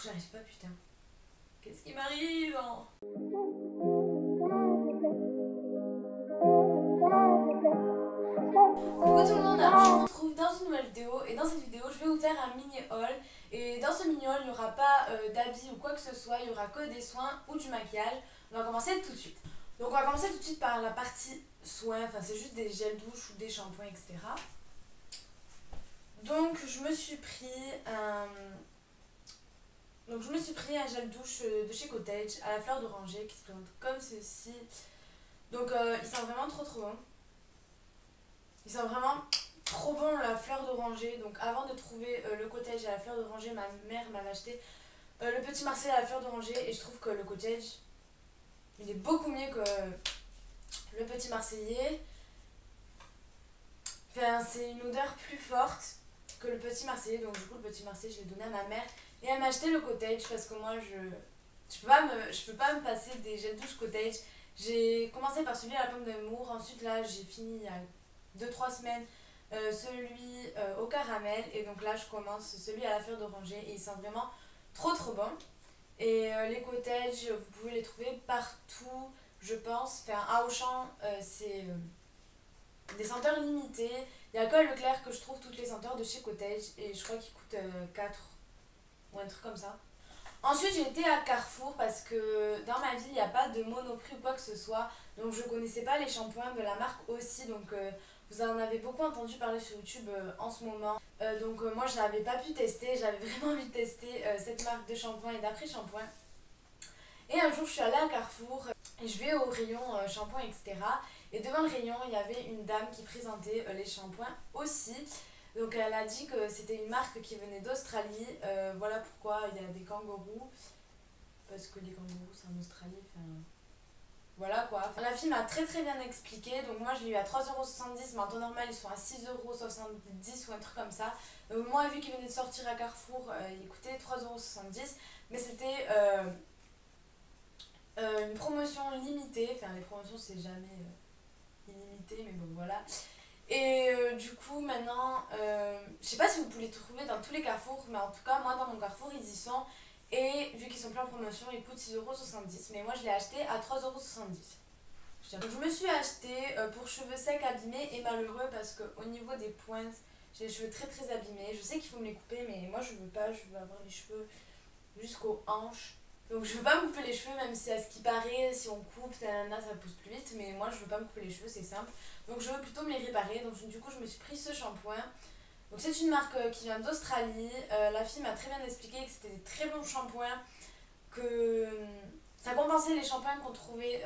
j'arrive pas, putain. Qu'est-ce qui m'arrive hein? Coucou tout le monde, alors je vous retrouve dans une nouvelle vidéo et dans cette vidéo je vais vous faire un mini haul et dans ce mini haul il n'y aura pas d'habits ou quoi que ce soit, il n'y aura que des soins ou du maquillage. On va commencer tout de suite. Donc on va commencer tout de suite par la partie soins, enfin c'est juste des gels douche ou des shampoings etc. Donc je me suis pris un gel douche de chez Cottage à la fleur d'oranger qui se présente comme ceci. Donc il sent vraiment trop bon. Il sent vraiment trop bon la fleur d'oranger. Donc avant de trouver le Cottage à la fleur d'oranger, ma mère m'avait acheté le petit Marseille à la fleur d'oranger et je trouve que le Cottage il est beaucoup mieux que le petit Marseillais. Enfin, c'est une odeur plus forte que le petit Marseillais, donc du coup le petit Marseillais je l'ai donné à ma mère et elle m'a acheté le Cottage parce que moi je peux pas me passer des gels douche Cottage. J'ai commencé par celui à la pomme d'amour, ensuite là j'ai fini il y a 2-3 semaines celui au caramel et donc là je commence celui à la fleur d'oranger et il sent vraiment trop bon. Et les Cottage vous pouvez les trouver partout je pense, enfin à Auchan c'est des senteurs limitées. Il y a que à Leclerc que je trouve toutes les senteurs de chez Cottage et je crois qu'ils coûtent 4 ou un truc comme ça. Ensuite j'ai été à Carrefour parce que dans ma ville il n'y a pas de Monoprix ou quoi que ce soit. Donc je connaissais pas les shampoings de la marque aussi. Donc vous en avez beaucoup entendu parler sur YouTube en ce moment. Donc moi je n'avais pas pu tester. J'avais vraiment envie de tester cette marque de shampoing et d'après-shampoing. Et un jour je suis allée à Carrefour et je vais au rayon shampoing etc. Et devant le rayon il y avait une dame qui présentait les shampoings aussi. Donc elle a dit que c'était une marque qui venait d'Australie, voilà pourquoi il y a des kangourous, parce que les kangourous c'est en Australie, enfin voilà quoi. La fille m'a très bien expliqué, donc moi je l'ai eu à 3,70€, mais en temps normal ils sont à 6,70€ ou un truc comme ça. Moi vu qu'il venait de sortir à Carrefour, il coûtait 3,70€, mais c'était une promotion limitée, enfin les promotions c'est jamais illimité, mais bon voilà. Et du coup maintenant, je sais pas si vous pouvez les trouver dans tous les carrefours, mais en tout cas moi dans mon carrefour ils y sont. Et vu qu'ils sont plein en promotion ils coûtent 6,70€, mais moi je l'ai acheté à 3,70€. Donc je me suis acheté pour cheveux secs abîmés et malheureux parce qu'au niveau des pointes j'ai les cheveux très abîmés. Je sais qu'il faut me les couper mais moi je veux pas, je veux avoir les cheveux jusqu'aux hanches. Donc je veux pas me couper les cheveux même si à ce qui paraît si on coupe ça pousse plus vite, mais moi je veux pas me couper les cheveux, c'est simple. Donc je veux plutôt me les réparer, donc du coup je me suis pris ce shampoing. Donc c'est une marque qui vient d'Australie, la fille m'a très bien expliqué que c'était des très bons shampoings, que ça compensait les shampoings qu'on trouvait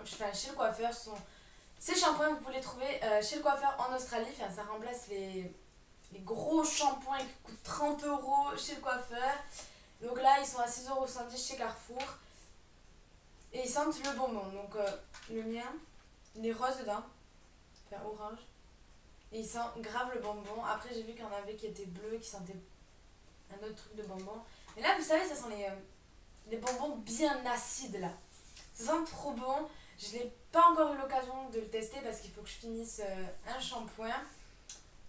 chez le coiffeur. Ces shampoings vous pouvez les trouver chez le coiffeur en Australie, enfin, ça remplace les gros shampoings qui coûtent 30€ chez le coiffeur. Donc là ils sont à 6,70€ chez Carrefour et ils sentent le bonbon. Donc le mien il est rose dedans, enfin orange, et il sent grave le bonbon. Après j'ai vu qu'il y en avait qui étaient bleus, qui sentaient un autre truc de bonbon. Mais là vous savez ça sent les bonbons bien acides là. Ça sent trop bon. Je n'ai pas encore eu l'occasion de le tester parce qu'il faut que je finisse un shampoing.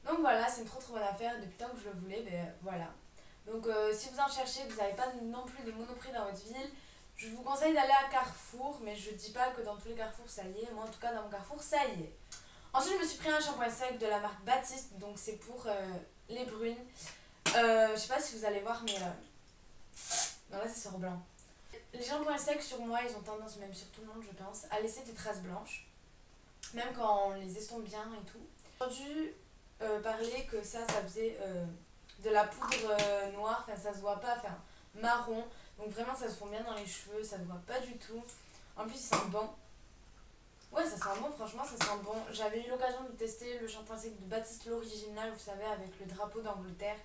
Donc voilà, c'est une trop bonne affaire. Depuis le temps que je le voulais, ben voilà. Donc si vous en cherchez, que vous n'avez pas non plus de Monoprix dans votre ville, je vous conseille d'aller à Carrefour, mais je dis pas que dans tous les carrefours ça y est. Moi en tout cas dans mon carrefour ça y est. Ensuite je me suis pris un shampoing sec de la marque Baptiste, donc c'est pour les brunes. Je sais pas si vous allez voir, mais non, là c'est sur blanc. Les shampoings secs sur moi ils ont tendance, même sur tout le monde je pense, à laisser des traces blanches, même quand on les estompe bien et tout. J'ai entendu parler que ça faisait de la poudre noire, enfin ça se voit pas, enfin marron, donc vraiment ça se fond bien dans les cheveux, ça se voit pas du tout. En plus il sent bon. Ouais ça sent bon, franchement ça sent bon. J'avais eu l'occasion de tester le shampoing sec de Baptiste l'original, vous savez, avec le drapeau d'Angleterre,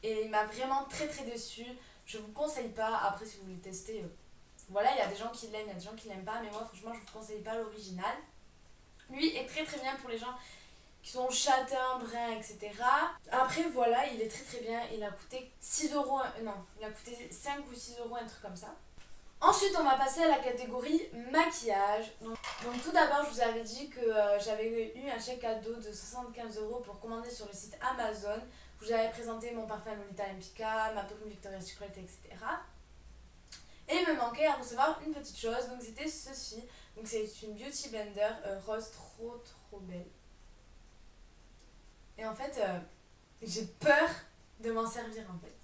et il m'a vraiment très déçu. Je vous conseille pas, après si vous voulez tester, voilà, il y a des gens qui l'aiment, il y a des gens qui l'aiment pas, mais moi franchement je vous conseille pas l'original. Lui est très bien pour les gens qui sont châtains, bruns, etc. Après voilà, il est très bien, il a coûté 6€, non, il a coûté 5 ou 6€, un truc comme ça. Ensuite on va passer à la catégorie maquillage. Donc tout d'abord je vous avais dit que j'avais eu un chèque cadeau de 75€ pour commander sur le site Amazon. où j'avais présenté mon parfum Lolita Olympica, ma perruque Victoria's Secret, etc. Et il me manquait à recevoir une petite chose, donc c'était ceci. Donc c'est une Beauty Blender rose trop belle. Et en fait, j'ai peur de m'en servir en fait.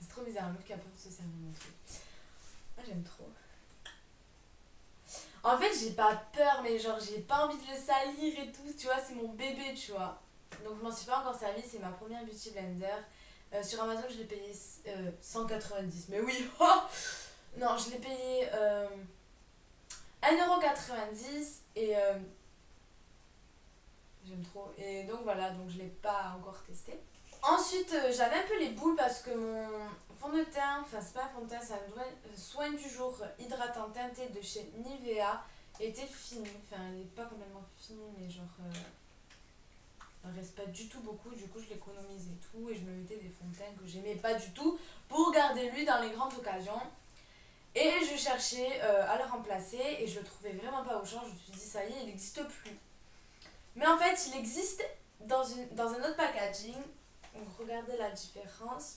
C'est trop bizarre, un meuf qui a peur de se servir mon truc. Moi j'aime trop. En fait, j'ai pas peur, mais genre j'ai pas envie de le salir et tout, tu vois, c'est mon bébé, tu vois. Donc je m'en suis pas encore servi, c'est ma première Beauty Blender. Sur Amazon, je l'ai payé 190, mais oui, oh non, je l'ai payé 1,90€ et j'aime trop. Et donc voilà, donc je l'ai pas encore testé. Ensuite, j'avais un peu les boules parce que mon fond de teint, enfin c'est pas un fond de teint, c'est un soin du jour hydratant teinté de chez Nivea était fini. Enfin, elle est pas complètement finie, mais genre elle reste pas du tout beaucoup. Du coup, je l'économisais tout et je me mettais des fonds de teint que j'aimais pas du tout pour garder lui dans les grandes occasions. Et je cherchais à le remplacer et je le trouvais vraiment pas au champ. Je me suis dit, ça y est, il n'existe plus. Mais en fait, il existe dans un autre packaging. Donc regardez la différence.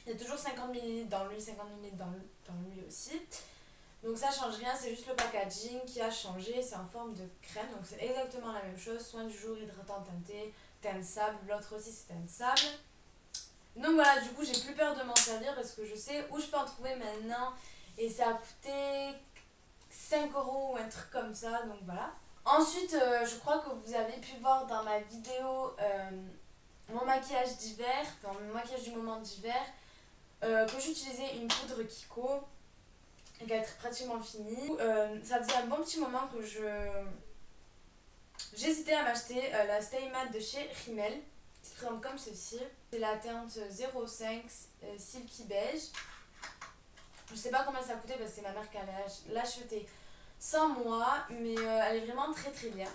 Il y a toujours 50 ml dans lui, 50 ml dans lui aussi. Donc ça change rien, c'est juste le packaging qui a changé. C'est en forme de crème, donc c'est exactement la même chose. Soin du jour, hydratant teinté, teint de sable. L'autre aussi c'est teint de sable. Donc voilà, du coup j'ai plus peur de m'en servir parce que je sais où je peux en trouver maintenant. Et ça a coûté 5 € ou un truc comme ça, donc voilà. Ensuite, je crois que vous avez pu voir dans ma vidéo mon maquillage d'hiver, enfin mon maquillage du moment d'hiver, que j'utilisais une poudre Kiko et qu'elle est pratiquement finie. Ça faisait un bon petit moment que j'hésitais à m'acheter la Stay Matte de chez Rimmel, qui se présente comme ceci. C'est la teinte 05 Silky Beige. Je sais pas combien ça a coûté parce que c'est ma mère qui l'a acheté sans moi, mais elle est vraiment très bien.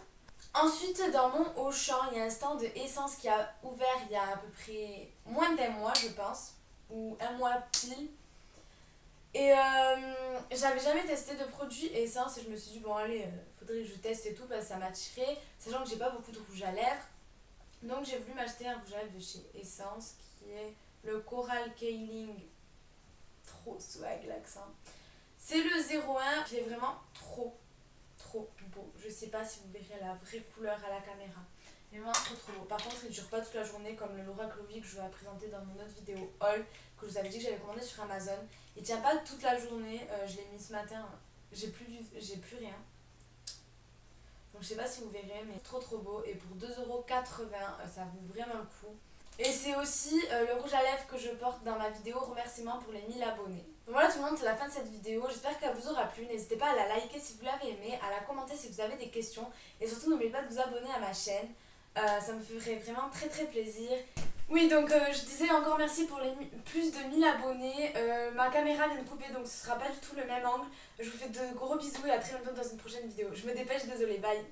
Ensuite, dans mon Auchan, il y a un stand de essence qui a ouvert il y a à peu près moins d'un mois, je pense, ou un mois pile. Et j'avais jamais testé de produit essence et je me suis dit, bon allez, faudrait que je teste et tout parce que ça m'attirait, sachant que j'ai pas beaucoup de rouge à lèvres. Donc j'ai voulu m'acheter un rouge à lèvres de chez Essence qui est le Coral Kaling, trop swag l'accent. C'est le 01 qui est vraiment trop beau. Je sais pas si vous verrez la vraie couleur à la caméra. Mais vraiment trop beau. Par contre, il dure pas toute la journée comme le Laura Clovy que je vous ai présenté dans mon autre vidéo haul que je vous avais dit que j'avais commandé sur Amazon. Il tient pas toute la journée. Je l'ai mis ce matin. J'ai plus rien. Donc je sais pas si vous verrez, mais trop beau. Et pour 2,80 €, ça vaut vraiment le coup. Et c'est aussi le rouge à lèvres que je porte dans ma vidéo remerciement pour les 1000 abonnés. Donc voilà tout le monde, c'est la fin de cette vidéo. J'espère qu'elle vous aura plu. N'hésitez pas à la liker si vous l'avez aimé, à la commenter si vous avez des questions. Et surtout n'oubliez pas de vous abonner à ma chaîne. Ça me ferait vraiment très plaisir. Oui, donc je disais encore merci pour les plus de 1000 abonnés. Ma caméra vient de couper donc ce sera pas du tout le même angle. Je vous fais de gros bisous et à très bientôt dans une prochaine vidéo. Je me dépêche, désolée, bye.